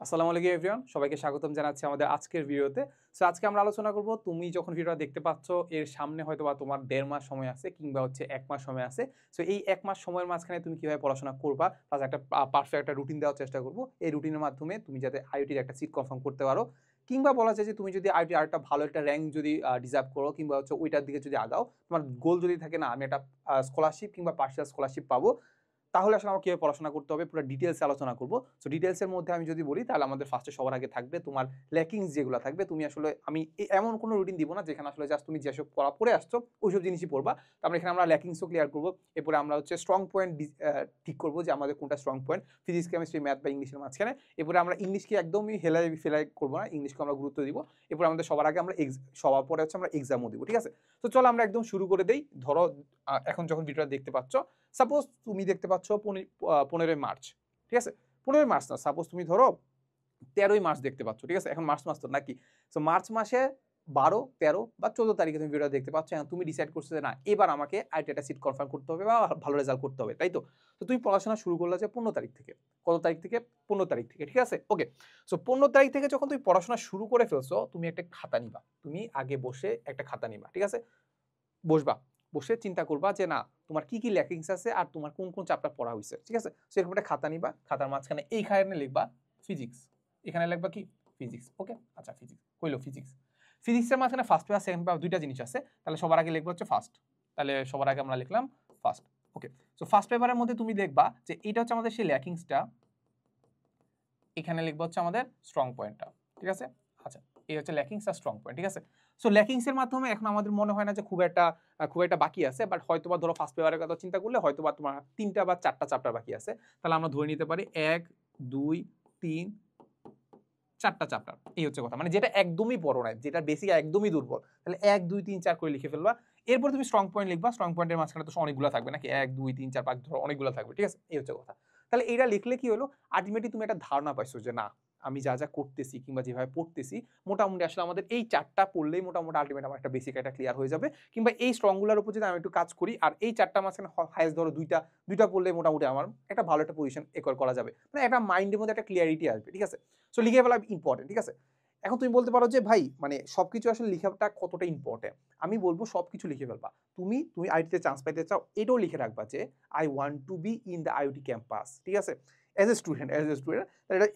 আসসালামু আলাইকুম এভরিওয়ান, সবাইকে স্বাগতম জানাচ্ছি আমাদের আজকের ভিডিওতে। সো আজকে আমরা আলোচনা করব, তুমি যখন ভিডিওটা দেখতে পাচ্ছ এর সামনে হয়তোবা তোমার ১.৫ মাস সময় আছে কিংবা হচ্ছে ১ মাস সময় আছে। সো এই ১ মাস সময়ের মাঝখানে তুমি কিভাবে পড়াশোনা করবা তার একটা পারফেক্ট একটা রুটিন দেওয়ার চেষ্টা করব। এই রুটিনের মাধ্যমে তুমি যাতে আইওটির একটা সিট কনফার্ম করতে পারো, কিংবা বলা যায় যে তুমি যদি আইওটি আরেকটা ভালো একটা র্যাঙ্ক যদি ডিজার্ভ করো কিংবা হচ্ছে ওইটার দিকে যদি আগাও, তোমার গোল যদি থাকে না আমি একটা স্কলারশিপ কিংবা পার্সিয়াল স্কলারশিপ পাবো, তাহলে আসলে আমার কিভাবে পড়াশোনা করতে হবে পুরো ডিটেলসে আলোচনা করব। সো ডিটেলসের মধ্যে আমি যদি বলি তাহলে আমাদের ফার্স্টে সবার আগে থাকবে তোমার ল্যাকিংস যেগুলো থাকবে। তুমি আসলে আমি এমন কোনো রুটিন দিব না যেখানে আসলে জাস্ট তুমি যেসব পড়া পড়ে আসছো ওইসব জিনিসই পড়বা। তারপরে এখানে আমরা ল্যাকিংসও ক্লিয়ার করবো। এরপরে আমরা হচ্ছে স্ট্রং পয়েন্ট ঠিক করবো যে আমাদের কোনটা strong point physics, chemistry, math বা ইংলিশের মাঝখানে। এরপরে আমরা ইংলিশকে একদমই ফেলাই করবো না, ইংলিশকে আমরা গুরুত্ব দিব। এরপরে আমাদের সবার আগে আমরা সবার পরে হচ্ছে আমরা এক্সামও দিব, ঠিক আছে? তো চলো আমরা একদম শুরু করে দেই। ধরো এখন যখন ভিডিওটা দেখতে পাচ্ছ, সাপোজ তুমি দেখতে পাচ্ছ 15ই মার্চ, ঠিক আছে? 15ই মার্চ না, সাপোজ তুমি ধরো 13ই মার্চ দেখতে পাচ্ছ, ঠিক আছে? এখন মার্চ মাস তো নাকি, সো মার্চ মাসে 12, 13 বা 14 তারিখে তুমি ভিডিও দেখতে পাচ্ছ। এখন তুমি ডিসাইড করছো যে না, এবার আমাকে আইটিটা সিট কনফার্ম করতে হবে বা ভালো রেজাল্ট করতে হবে, তাই তো? তো তুমি পড়াশোনা শুরু করলে যে 15 তারিখ থেকে। কত তারিখ থেকে? 15 তারিখ থেকে, ঠিক আছে? ওকে। সো 15 তারিখ থেকে যখন তুমি পড়াশোনা শুরু করে ফেলছো, তুমি একটা খাতা নিবা। তুমি আগে বসে একটা খাতা নিবা, ঠিক আছে? বসবা, বসে চিন্তা করবা যে না, তোমার কি কি ল্যাকিংস আছে আর তোমার কোন কোন চ্যাপ্টার পড়া হয়েছে, ঠিক আছে? সো এরকম একটা খাতা নিবা, খাতার মাঝখানে এইখানে লিখবা ফিজিক্স, এখানে লিখবা কি ফিজিক্স। ওকে, আচ্ছা ফিজিক্স কইলো, ফিজিক্স ফিজিক্সের মাঝখানে ফার্স্ট পেপার সেকেন্ড পেপার দুইটা জিনিস আছে, তাহলে সবার আগে লিখবো হচ্ছে ফার্স্ট। তাহলে সবার আগে আমরা লিখলাম ফার্স্ট। ওকে, সো ফার্স্ট পেপারের মধ্যে তুমি দেখবা যে এটা হচ্ছে আমাদের সেই ল্যাকিংসটা, এখানে লিখবো হচ্ছে আমাদের স্ট্রং পয়েন্টটা, ঠিক আছে? আচ্ছা, এই হচ্ছে ল্যাকিংস আর স্ট্রং পয়েন্ট, ঠিক আছে? সো ল্যাকিংস এর মাধ্যমে এখন আমাদের মনে হয় না যে খুব একটা বাকি আছে, বাট হয়তোবা ধরো ফার্স্ট পেপারের কথা চিন্তা করলে হয়তোবা তোমার 3টা বা 4টা চ্যাপ্টার বাকি আছে। তাহলে আমরা ধরে নিতে পারি 1, 2, 3, 4টা চ্যাপ্টার। এই হচ্ছে কথা, মানে যেটা একদমই বড় নয়, যেটা বেসিক একদমই দুর্বল, তাহলে 1, 2, 3, 4 করে লিখে ফেলবা। এরপর তুমি স্ট্রং পয়েন্ট লিখবা। স্ট্রং পয়েন্টের মাঝখানে তো অনেকগুলো থাকবে নাকি, 1, 2, 3, 4, 5 ধরো অনেকগুলো থাকবে, ঠিক আছে? এই হচ্ছে কথা। তাহলে এটা লিখলে কি হলো, আলটিমেটলি তুমি একটা ধারণা পাইছো যে না, আমি যা যা করতেছি কিংবা যেভাবে পড়তেছি মোটামুটি আসলে আমাদের এই 4টা পড়লেই মোটামুটি আলটিমেট আমার একটা বেসিক একটা ক্লিয়ার হয়ে যাবে, কিংবা এই স্ট্রংগুলোর উপর যদি আমি একটু কাজ করি আর এই 4টা মাঝখানে হাইয়েস্ট ধরো দুইটা পড়লে মোটামুটি আমার একটা ভালো একটা পজিশন একর করা যাবে, মানে একটা মাইন্ডের মধ্যে একটা ক্লিয়ারিটি আসবে, ঠিক আছে? সো লিখে ফেলা ইম্পর্টেন্ট, ঠিক আছে? এখন তুমি বলতে পারো যে ভাই মানে সবকিছু আসলে লেখাটা কতটা ইম্পর্টেন্ট। আমি বলবো সবকিছু লিখে ফেলবা। তুমি আইটিতে চান্স পাইতে চাও, এটাও লিখে রাখবা যে I want to be in the IoT campus, ঠিক আছে? এজ এ স্টুডেন্ট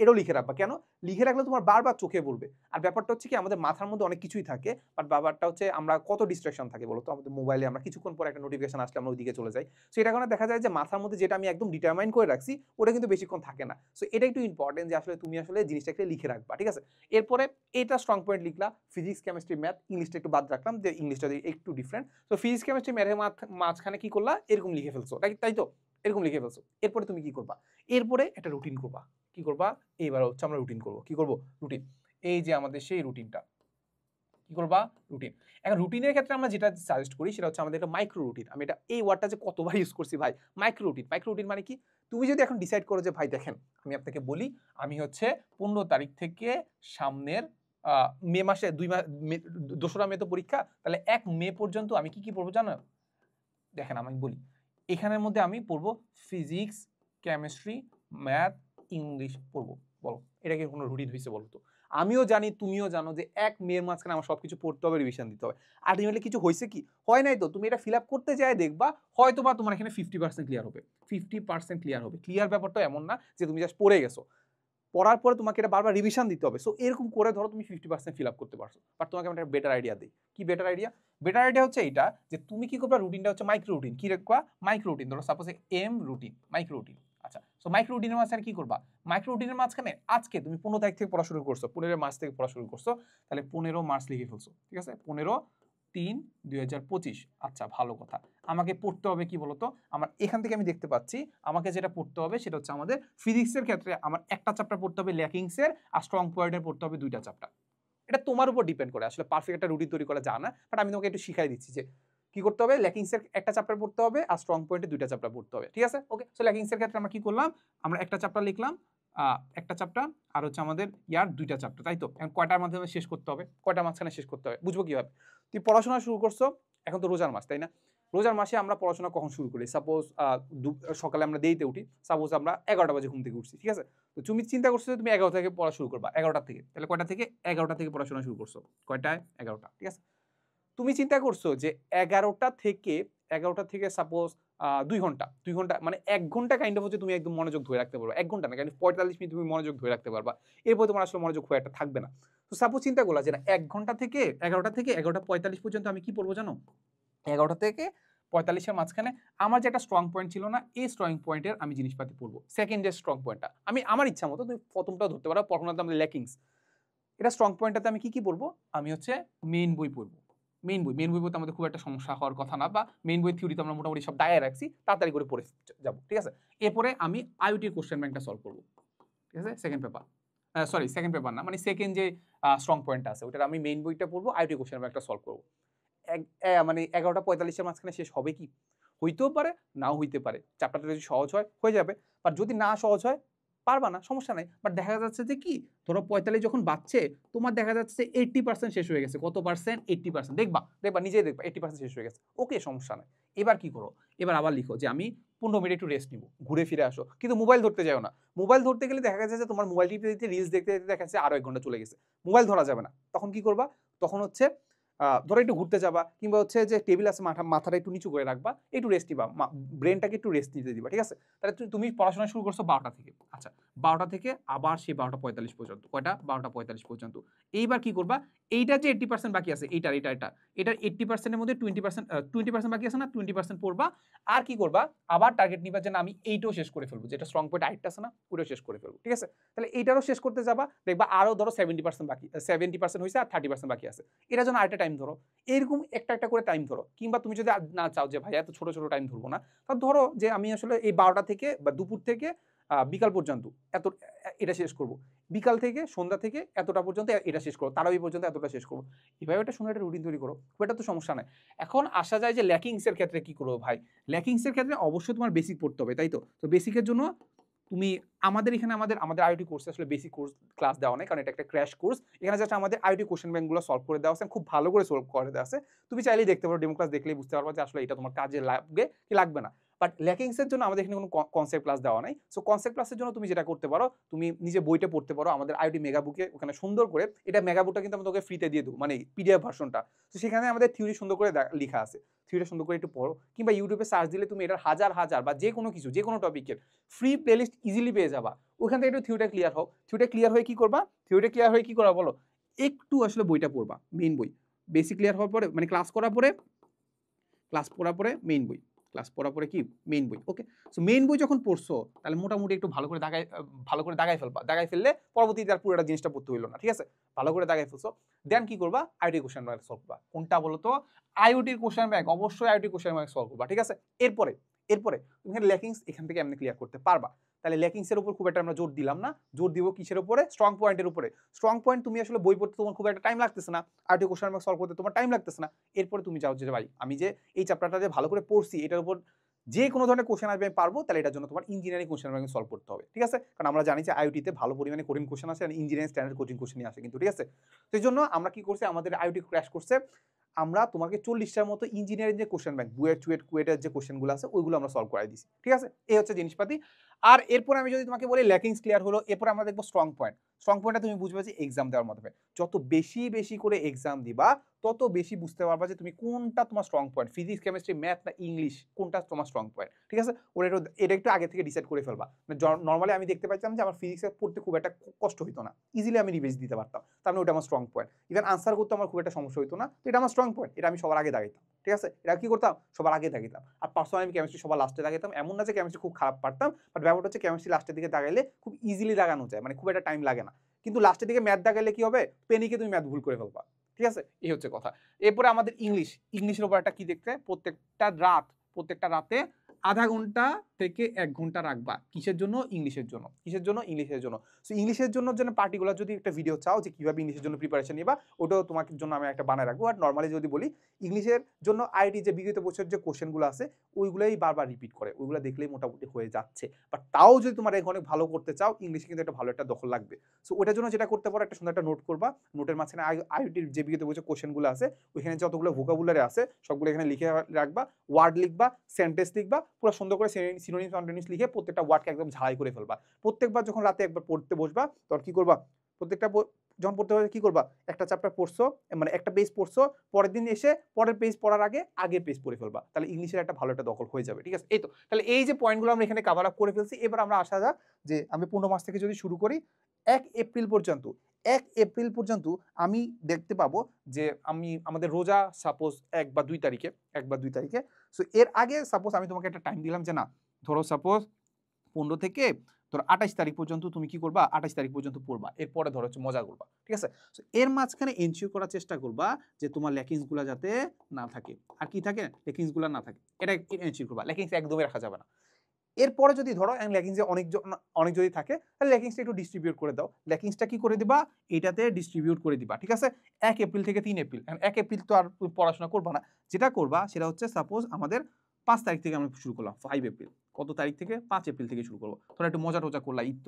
এটাও লিখে রাখবা। কেন? লিখে রাখলে তোমার বারবার চোখে বলবে। আর ব্যাপারটা হচ্ছে কি, আমাদের মাথার মধ্যে অনেক কিছুই থাকে, বাট ব্যাপারটা হচ্ছে আমরা কত ডিস্ট্রাকশন থাকে বলতো আমাদের মোবাইলে, আমরা কিছুক্ষণ পরে একটা নোটিফিকেশন আসলে আমরা ওইদিকে চলে যাই। সো এটা কারণে দেখা যায় যে মাথার মধ্যে যেটা আমি একদম ডিটারমাইন করে রাখছি ওটা কিন্তু বেশিক্ষণ থাকে না। সো এটা একটু ইম্পর্টেন্ট যে আসলে তুমি আসলে জিনিসটাকে লিখে রাখবা, ঠিক আছে? এরপরে এটা স্ট্রং পয়েন্ট লিখলা, ফিজিক্স, কেমিস্ট্রি, ম্যাথ, ইংলিশটা একটু বাদ রাখলাম যে ইংলিশটা একটু ডিফারেন্ট। তো ফিজিক্স, কেমিস্ট্রি, ম্যাথের মাঝখানে কি করলা, এরকম লিখে ফেলছো, তাই তো? এরকম লিখে ফেলছো। এরপরে তুমি কি করবা? এরপরে একটা রুটিন করবা। কি করবা? এইবার হচ্ছে আমরা রুটিন করব। কি করব? রুটিন। এই যে আমাদের সেই রুটিনটা। কি করবা? রুটিন। এখন রুটিনের ক্ষেত্রে আমরা যেটা সাজেস্ট করি সেটা হচ্ছে আমাদের একটা মাইক্রো রুটিন। আমি এই ওয়ার্ডটা যে কতবার ইউজ করছি ভাই, মাইক্রো রুটিন। মাইক্রো রুটিন মানে কি? তুমি যদি এখন ডিসাইড করো যে ভাই দেখেন, আমি আপনাকে বলি, আমি হচ্ছে 15 তারিখ থেকে সামনের মে মাসে 2 মাস, 2রা মে তো পরীক্ষা, তাহলে 1 মে পর্যন্ত আমি কি পড়বো জানো? দেখেন আমি বলি, এখানের মধ্যে আমি পড়বো ফিজিক্স, কেমিস্ট্রি, ম্যাথ, ইংলিশ পড়বো। বলো, এটা কি কোনো রুটিন হয়েছে বলো তো? আমিও জানি, তুমিও জানো যে 1 মের মাঝখানে আমার সবকিছু পড়তে হবে, রিভিশন দিতে হবে। আলটিমেটলি কিছু হয়েছে কি? হয় নাই তো। তুমি এটা ফিল আপ করতে যায় দেখবা হয়তো বা তোমার এখানে 50% ক্লিয়ার হবে, 50% ক্লিয়ার হবে। ক্লিয়ার ব্যাপারটা এমন না যে তুমি জাস্ট পড়ে গেছো, পড়ার পরে তোমাকে এটা বারবার রিভিশন দিতে হবে। সো এরকম করে ধরো তুমি 50% ফিল আপ করতে পারছো। বাট তোমাকে আমি একটা বেটার আইডিয়া দিই। কি বেটার আইডিয়া? বেটার আইডিয়া হচ্ছে এইটা যে তুমি কি করবা, রুটিনটা হচ্ছে মাইক্রো রুটিন। কি রাখবা? Micro routine. ধরো সাপোজ এম রুটিন, মাইক্রো রুটিন। আচ্ছা, সো মাইক্রো রুটিনের মাঝখানে কি করবা? মাইক্রো রুটিনের মাঝখানে আজকে তুমি 15 তারিখ থেকে পড়া শুরু করছো, 15 মার্চ থেকে পড়া শুরু করছো, তাহলে 15 মার্চ লিখে ফেলছো, ঠিক আছে? 15/3/2025। আচ্ছা, ভালো কথা। আমাকে পড়তে হবে কি বলতো? আমার এখান থেকে আমি দেখতে পাচ্ছি আমাকে যেটা পড়তে হবে সেটা হচ্ছে আমাদের ফিজিক্সের ক্ষেত্রে আমার একটা চ্যাপ্টার পড়তে হবে ল্যাকিংসের, আর স্ট্রং পয়েন্টের পড়তে হবে 2টা চ্যাপ্টার। এটা তোমার উপর ডিপেন্ড করে, আসলে পারফেক্ট একটা রুটিন তৈরি করা যায় না, বাট আমি তোমাকে একটু শিখাই দিচ্ছি যে কি করতে হবে। ল্যাকিংসের একটা চ্যাপ্টার পড়তে হবে আর স্ট্রং পয়েন্টের 2টা চ্যাপ্টার পড়তে হবে, ঠিক আছে? ওকে, সো ল্যাকিংসের ক্ষেত্রে আমরা কি করলাম, আমরা একটা চ্যাপ্টার লিখলাম, একটা চ্যাপ্টার, আর হচ্ছে আমাদের ইয়ার 2টা চ্যাপ্টার, তাই তো? এখন কয়টার মাধ্যমে শেষ করতে হবে, কয়টা মাঝখানে শেষ করতে হবে, বুঝবো কিভাবে? তুই পড়াশোনা শুরু করছো, এখন তো রোজার মাস, তাই না? রোজার মাসে আমরা পড়াশোনা কখন শুরু করি? সাপোজ সকালে আমরা দেরিতে উঠি, সাপোজ আমরা 11টা বাজে ঘুম থেকে উঠছি, ঠিক আছে? তো তুমি চিন্তা করছো যে তুমি 11 থেকে পড়া শুরু করবা, 11টা থেকে। তাহলে কয়টা থেকে? 11টা থেকে পড়াশোনা শুরু করছো। কয়টায়? 11টা, ঠিক আছে? তুমি চিন্তা করছো যে 11টা থেকে সাপোজ 2 ঘন্টা, 2 ঘন্টা মানে 1 ঘন্টা কাইন্ড অফ হচ্ছে তুমি একদম মনোযোগ ধরে রাখতে পারবা। 1 ঘন্টা না, কাইন্ড অফ 45 মিনিট তুমি মনোযোগ ধরে রাখতে পারবা। এরপর তোমার আসলে মনোযোগ খুব একটা থাকবে না। তো সাপোজ চিন্তা করলা যে না 1 ঘন্টা থেকে 11টা থেকে 11:45 পর্যন্ত আমি কি পড়বো জানো? 11টা থেকে 45 এর মাঝখানে আমার যে একটা স্ট্রং পয়েন্ট ছিল না, এই স্ট্রং পয়েন্টের আমি জিনিসপাতি পড়বো। সেকেন্ড যে স্ট্রং পয়েন্টটা, আমি আমার ইচ্ছা মতো তুমি প্রথমটাও ধরতে পারো, প্রথমটাতে আমাদের ল্যাকিংস। এটা স্ট্রং পয়েন্টটাতে আমি কি পড়বো? আমি হচ্ছে মেইন বই পড়বো। মেইন বই বলতে আমাদের খুব একটা সমস্যা হওয়ার কথা না, বা মেইন বই থিওরি তো আমরা মোটামুটি সব দায়ে রাখছি, তাড়াতাড়ি করে পড়ে যাবো, ঠিক আছে? এরপরে আমি আইওটির কোশ্চেন ব্যাংকটা সলভ করবো, ঠিক আছে? Second paper, sorry second paper না, মানে সেকেন্ড যে স্ট্রং পয়েন্টটা আছে ওটার আমি মেইন বইটা পড়বো, আইওটি কোশ্চেন ব্যাংকটা সলভ করবো। মানে 11:45 এর মাঝখানে শেষ হবে কি? হইতেও পারে, নাও হইতে পারে। চ্যাপ্টারটা যদি সহজ হয় হয়ে যাবে, বাট যদি না সহজ হয় পারবা না, সমস্যা নাই। বাট দেখা যাচ্ছে যে কি, ধরো 45 যখন বাজছে, তোমার দেখা যাচ্ছে যে 80% শেষ হয়ে গেছে। কত পার্সেন্ট? 80%। দেখবা নিজেই দেখবা 80% শেষ হয়ে গেছে। ওকে, সমস্যা নাই। এবার কি করো? এবার আবার লিখো যে আমি 15 মিনিট একটু রেস্ট নিব, ঘুরে ফিরে আসো। কিন্তু মোবাইল ধরতে যাও না। মোবাইল ধরতে গেলে দেখা গেছে যে তোমার মোবাইল টিপতে দিতে, রিলস দেখতে দেখতে দেখা যাচ্ছে আরো 1 ঘন্টা চলে গেছে। মোবাইল ধরা যাবে না। তখন কি করবা? তখন হচ্ছে ধরো একটু ঘুরতে যাবা, কিংবা হচ্ছে যে টেবিল আছে, মাথাটা একটু নিচু করে রাখবা, একটু রেস্ট দিবা, ব্রেনটাকে একটু রেস্ট নিতে দিবা, ঠিক আছে? তাহলে তুমি পড়াশোনা শুরু করছো 12টা থেকে। আচ্ছা, 12টা থেকে আবার সেই 12:45 পর্যন্ত। কয়টা? 12:45 পর্যন্ত। এইবার কি করবা? এইটা যে 80% বাকি আছে, এটার 80% এর মধ্যে 20% বাকি আছে না, 20% পড়বা। আর কি করবা? আবার টার্গেট নিবা যে না আমি এইটাও শেষ করে ফেলবো, যেটা স্ট্রং পয়েন্ট আইটটা আছে না, ওটাও শেষ করে ফেলবো, ঠিক আছে? তাহলে এইটারও শেষ করতে যাবা, দেখবা আরো ধরো 70% বাকি, 70% হয়েছে আর 30% বাকি আছে। এটার জন্য আরেকটা টাইম ধরো। এরকম একটা করে টাইম ধরো। কিংবা তুমি যদি না চাও যে ভাই এত ছোট টাইম ধরবো না, তা ধরো যে আমি আসলে এই 12টা থেকে বা দুপুর থেকে বিকাল পর্যন্ত এত এটা শেষ করব। বিকাল থেকে সন্ধ্যা থেকে এতটা পর্যন্ত এটা শেষ করো, তারাবি পর্যন্ত এতটা শেষ করবো। এভাবে একটা সুন্দর একটা রুটিন তৈরি করো, খুব একটা তো সমস্যা নাই। এখন আসা যায় যে ল্যাকিংস এর ক্ষেত্রে কি করবো ভাই? ল্যাকিংস এর ক্ষেত্রে অবশ্যই তোমার বেসিক পড়তে হবে, তাই তো? তো বেসিকের জন্য তুমি আমাদের এখানে আমাদের আইওটি কোর্সে আসলে বেসিক কোর্স ক্লাস দেওয়া নেই, কারণ এটা একটা ক্র্যাশ কোর্স। এখানে জাস্ট আমাদের আইওটি কোশ্চেন ব্যাংকগুলো সলভ করে দেওয়া আছে, খুব ভালো করে সলভ করে দেওয়া আছে। তুমি চাইলেই দেখতে পারো, ডেমো ক্লাস দেখলেই বুঝতে পারবা যে আসলে এটা তোমার কাজে লাগবে কি লাগবে না। বাট ল্যাকিংস এর জন্য আমাদের এখানে কোনো কনসেপ্ট ক্লাস দেওয়া নাই। সো কনসেপ্ট ক্লাসের জন্য তুমি যেটা করতে পারো, তুমি নিজে বইটা পড়তে পারো আমাদের আইওটি মেগা বুকে, ওখানে সুন্দর করে, এটা মেগা বুকটা কিন্তু আমি তোকে ফ্রিতে দিয়ে দেবো, মানে পিডিএফ ভার্সনটা। তো সেখানে আমাদের থিওরি সুন্দর করে লেখা আছে, থিওরিটা সুন্দর করে একটু পড়ো, কিংবা ইউটিউবে সার্চ দিলে তুমি এটার হাজার বা যে কোনো কিছু, যে কোনো টপিকের ফ্রি প্লেলিস্ট ইজিলি পেয়ে যাবা। ওখান থেকে একটু থিওরিটা ক্লিয়ার হোক। থিওরিটা ক্লিয়ার হয়ে কি করবা? থিওরিটা ক্লিয়ার হয়ে কি করবা বলো? একটু আসলে বইটা পড়বা, মেইন বই। বেসিক ক্লিয়ার হওয়ার পরে, মানে ক্লাস পড়ার পরে মেইন বই, ক্লাস পড়ার পরে কি মেইন বই। ওকে, সো মেইন বই যখন পড়ছো, তাহলে মোটামুটি একটু ভালো করে দাগাই ফেলবা। দাগাই ফেললে পরবর্তীতে আর পুরোটা জিনিসটা পড়তে হইলো না, ঠিক আছে? ভালো করে দাগাই ফেলছো, দেন কি করবা? আইওটি কোশ্চেন ব্যাংক সলভ করবা। কোনটা বলো তো? আইওটির কোশ্চেন ব্যাংক, অবশ্যই আইওটি কোশ্চেন ব্যাংক সলভ করবা, ঠিক আছে? এরপরে তুমি এখানে ল্যাকিংস এখান থেকে এমনি ক্লিয়ার করতে পারবা। তাহলে ল্যাকিংস এর উপর খুব একটা আমরা জোর দিলাম না, জোর দিব কিসের উপরে? স্ট্রং পয়েন্টের উপরে। স্ট্রং পয়েন্ট তুমি আসলে বই পড়তে তোমার খুব একটা টাইম লাগতেছে না, আইওটি কোশ্চেন ব্যাংক সলভ করতে তোমার টাইম লাগতেছে না। এরপরে তুমি যাও যে ভাই আমি যে এই চ্যাপ্টারটা যে ভালো করে পড়ছি, এটার উপর যে কোনো ধরনের কোশ্চেন আসবে আমি পারবো, তাহলে এটার জন্য তোমার ইঞ্জিনিয়ারিং কোশ্চেন ব্যাংক সলভ করতে হবে, ঠিক আছে? কারণ আমরা জানি যে আইওটিতে ভালো পরিমাণে কোডিং কোশ্চেন আসে, আর ইঞ্জিনিয়ারিং স্ট্যান্ডার্ড কোডিং কোশ্চেনই আসে কিন্তু, ঠিক আছে? তো এই জন্য আমরা কি করছি, আমাদের আইওটি ক্র্যাশ করছে, আমরা তোমাকে 40টার মতো ইঞ্জিনিয়ারিং যে কোশ্চেন ব্যাংক, বুয়েট চুয়েট কুয়েটের যে কোশ্চেনগুলো আছে ওইগুলো আমরা সলভ করাই দিছি, ঠিক আছে? এই হচ্ছে জিনিসপাতি। আর এরপর আমি যদি তোমাকে বলি ল্যাকিংস ক্লিয়ার হলো, এরপর আমরা দেখবো স্ট্রং পয়েন্ট। স্ট্রং পয়েন্টটা তুমি বুঝবে যে এক্সাম দেওয়ার মাধ্যমে, যত বেশি করে এক্সাম দিবা, তত বেশি বুঝতে পারবা যে তুমি কোনটা তোমার strong point, physics chemistry math না ইংলিশ, কোনটা তোমার স্ট্রং পয়েন্ট, ঠিক আছে? এটা একটু আগে থেকে ডিসাইড করে ফেলবা। নর্মালি আমি দেখতে পাইতাম যে আমার ফিজিক্সে পড়তে খুব একটা কষ্ট হইতো না, ইজিলি আমি রিভাইজ দিতে পারতাম, তার মানে ওটা আমার স্ট্রং পয়েন্ট। ইভেন আনসার করতে আমার খুব একটা সমস্যা হইতো না, তো এটা আমার স্ট্রং পয়েন্ট, এটা আমি সবার আগে দাগাইতাম, ঠিক আছে? এটা কি করতাম? সবার আগে দাগাইতাম। আর পার্সোনালি আমি কেমিস্ট্রি সবার লাস্টে দাগাইতাম, এমন না যে কেমিস্ট্রি খুব খারাপ পারতাম, বাট ব্যাপারটা হচ্ছে কেমিস্ট্রি লাস্টের দিকে দাগাইলে খুব ইজিলি দাগানো যায়, মানে খুব একটা টাইম লাগে না। কিন্তু লাস্টের দিকে ম্যাথ দাগাইলে কি হবে? পেনিকে তুমি ম্যাথ ভুল করে ফেলবা, ঠিক আছে? এই হচ্ছে কথা। এরপরে আমাদের ইংলিশের উপর একটা কি দেখতে, প্রত্যেকটা রাতে আধা ঘন্টা থেকে 1 ঘন্টা রাখবা কিসের জন্য? ইংলিশের জন্য। কিসের জন্য? ইংলিশের জন্য। সো ইংলিশের জন্য পার্টিকুলার যদি একটা ভিডিও চাও যে কিভাবে ইংলিশের জন্য প্রিপারেশন নিবা, ওটাও তোমার জন্য আমি একটা বানায় রাখবো। আর নরমালি যদি বলি, ইংলিশের জন্য আইআইটি যে বিগত বছরের যে কোশ্চেনগুলো আছে ওইগুলোই বারবার রিপিট করে, ওইগুলো দেখলেই মোটামুটি হয়ে যাচ্ছে। বাট তাও যদি তোমার অনেক ভালো করতে চাও, ইংলিশে কিন্তু একটা ভালো একটা দখল লাগবে। সো ওটার জন্য যেটা করতে পারো, একটা সুন্দর একটা নোট করবা, নোটের মাঝখানে আইআইটির যে বিগত বছর কোশ্চেনগুলো আছে ওইখানে যতগুলো ভোকাবুলারি আছে সবগুলো এখানে লিখে রাখবা, ওয়ার্ড লিখবা, সেন্টেন্স লিখবা, পুরো সুন্দর করে সিনোনিম অ্যান্টোনিমস লিখে প্রত্যেকটা ওয়ার্ডকে একদম ঝালাই করে ফেলবা। প্রত্যেকবার যখন রাতে একবার পড়তে বসবা তখন কি করবা, প্রত্যেকটা যখন পড়তে হবে কি করবা, একটা চ্যাপ্টার পড়ছো, মানে একটা পেজ পড়ছো, পরের দিন এসে পরের পেজ পড়ার আগে আগের পেজ পড়ে ফেলবা, তাহলে ইংলিশের একটা ভালো একটা দখল হয়ে যাবে। ঠিক আছে, এই তো তাহলে এই যে পয়েন্টগুলো আমরা এখানে কভার আপ করে ফেলছি। এবার আমরা আসা যাক যে আমি 15 মাস থেকে যদি শুরু করি, 1 এপ্রিল পর্যন্ত, 1 এপ্রিল পর্যন্ত আমি দেখতে পাবো যে আমাদের রোজা সাপোজ 1 বা 2 তারিখে, 1 বা 2 তারিখে। সো এর আগে সাপোজ আমি তোমাকে একটা টাইম দিলাম যে না, ধরো সাপোজ 15 থেকে ধরো 28 তারিখ পর্যন্ত তুমি কি করবা, 28 তারিখ পর্যন্ত পড়বা, এরপরে ধরো হচ্ছে মজা করবা। ঠিক আছে, সো এর মাঝখানে এনশিওর করার চেষ্টা করবা যে তোমার ল্যাকিংসগুলো যাতে না থাকে। আর কি থাকে? ল্যাকিংসগুলো না থাকে, এটা এনশিওর করবা। ল্যাকিংস একদমই রাখা যাবে না। এরপরে যদি ধরো ল্যাকিংসে অনেক যদি থাকে, তাহলে ল্যাকিংসটা একটু ডিস্ট্রিবিউট করে দাও। ল্যাকিংসটা কি করে দিবা? এটাতে ডিস্ট্রিবিউট করে দিবা। ঠিক আছে, 1 এপ্রিল থেকে 3 এপ্রিল। 1 এপ্রিল তো আর তুমি পড়াশোনা করবা না, যেটা করবা সেটা হচ্ছে সাপোজ আমাদের 5 তারিখ থেকে আমরা শুরু করলাম, 5 এপ্রিল। কত তারিখ থেকে? 5 এপ্রিল থেকে শুরু করবো। ধরো একটু মজা টজা করলা, ঈদ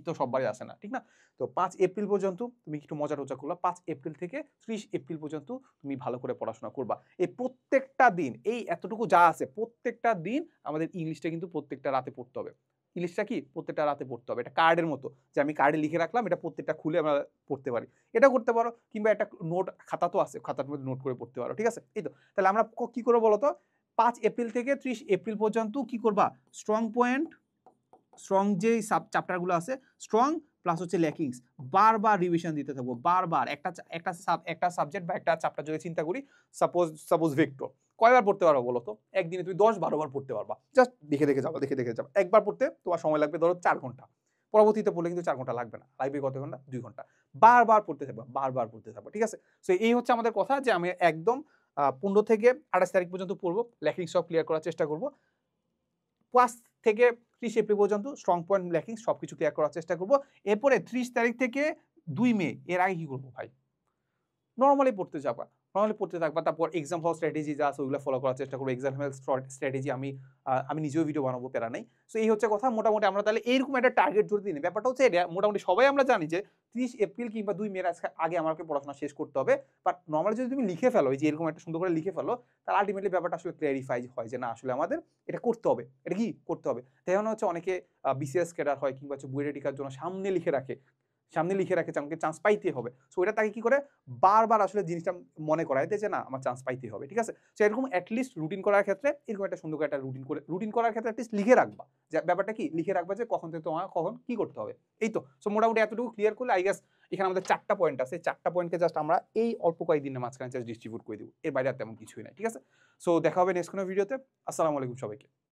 তো সববারই আসে না, ঠিক না? তো 5 এপ্রিল পর্যন্ত তুমি একটু মজা টজা করলা, 5 এপ্রিল থেকে 30 এপ্রিল পর্যন্ত তুমি ভালো করে পড়াশোনা করবা। এই প্রত্যেকটা দিন, এই এতটুকু যা আছে প্রত্যেকটা দিন আমাদের ইংলিশটা কিন্তু প্রত্যেকটা রাতে পড়তে হবে। ইংলিশটা কি প্রত্যেকটা রাতে পড়তে হবে। এটা কার্ডের মতো, যে আমি কার্ডে লিখে রাখলাম, এটা প্রত্যেকটা খুলে আমরা পড়তে পারি। এটা করতে পারো, কিংবা একটা নোট খাতা তো আছে, খাতার মধ্যে নোট করে পড়তে পারো। ঠিক আছে, এই তো তাহলে আমরা কি করবো বলতো, 5 এপ্রিল থেকে 30 এপ্রিল পর্যন্ত কি করবা, স্ট্রং পয়েন্ট, স্ট্রং যে চ্যাপ্টারগুলো আছে, স্ট্রং প্লাস হচ্ছে ল্যাকিংস, বারবার রিভিশন দিতে থাকবো। বারবার একটা সাবজেক্ট বা একটা চ্যাপ্টার যদি চিন্তা করি, সাপোজ ভেক্টর, কয়বার পড়তে পারবো বলো তো? একদিনে তুমি 10-12 বার পড়তে পারবা। জাস্ট দেখে দেখে যাবা, দেখে দেখে যাবা। একবার পড়তে তোমার সময় লাগবে ধরো 4 ঘন্টা, পরবর্তীতে পড়লে কিন্তু 4 ঘন্টা লাগবে না, লাগবে কত ঘন্টা? 2 ঘন্টা। বারবার পড়তে থাকবা, বারবার পড়তে থাকবা। ঠিক আছে, সো এই হচ্ছে আমাদের কথা, যে আমি একদম 15 থেকে 28 তারিখ পর্যন্ত পড়বো, ল্যাকিংস সব ক্লিয়ার করার চেষ্টা করবো। 5 থেকে 30 এপ্রিল পর্যন্ত স্ট্রং পয়েন্ট, ল্যাকিংস সবকিছু ক্লিয়ার করার চেষ্টা করবো। এরপরে 30 তারিখ থেকে 2 মে, এর আগে কি করবো ভাই? নরমালি পড়তে যাবা, নরমালি পড়তে থাকবা। তারপর এক্সাম হল স্ট্র্যাটেজি যা আছে ওইগুলো ফলো করার চেষ্টা করবো। এক্সাম হল স্ট্র্যাটেজি আমি নিজেও ভিডিও বানাবো, প্যারা নাই। সো এই হচ্ছে কথা। মোটামুটি আমরা তাহলে এইরকম একটা টার্গেট ধরে দিই। ব্যাপারটা হচ্ছে এটা, মোটামুটি সবাই আমরা জানি যে 30 এপ্রিল কিংবা 2 মে আগে আমাকে পড়াশোনা শেষ করতে হবে। বাট নরমালি যদি তুমি লিখে ফেলো, যে এরকম একটা সুন্দর করে লিখে ফেলো, তাহলে আলটিমেটলি ব্যাপারটা আসলে ক্লিয়ারিফাই হয় যে না, আসলে আমাদের এটা করতে হবে। এটা কি করতে হবে? তাই হচ্ছে অনেকে বিসিএস ক্যাডার হয় কিংবা হচ্ছে বুয়েটের টিকার জন্য সামনে লিখে রাখে আমাকে চান্স পাইতে হবে। সো এটা তাকে কি করে, বারবার আসলে জিনিসটা মনে করায় দেয় যে না, আমার চান্স পাইতে হবে। ঠিক আছে, সো এরকম অ্যাটলিস্ট রুটিন করার ক্ষেত্রে এরকম একটা সুন্দর করে একটা রুটিন করার ক্ষেত্রে অ্যাটলিস্ট লিখে রাখবা, যে ব্যাপারটা কি লিখে রাখবা, যে কখন থেকে তোমার কখন কি করতে হবে। এই তো, সো মোটামুটি এতটুকু ক্লিয়ার করলে আই গেস এখানে আমাদের 4টা পয়েন্ট আছে। 4টা পয়েন্টকে জাস্ট আমরা এই অল্প কয়েকদিনের মাঝখানে জাস্ট ডিস্ট্রিবিউট করে দিব, এর বাইরে আর তেমন কিছুই নাই। ঠিক আছে, সো দেখা হবে নেক্সট কোনো ভিডিওতে। আসসালামু আলাইকুম সবাইকে।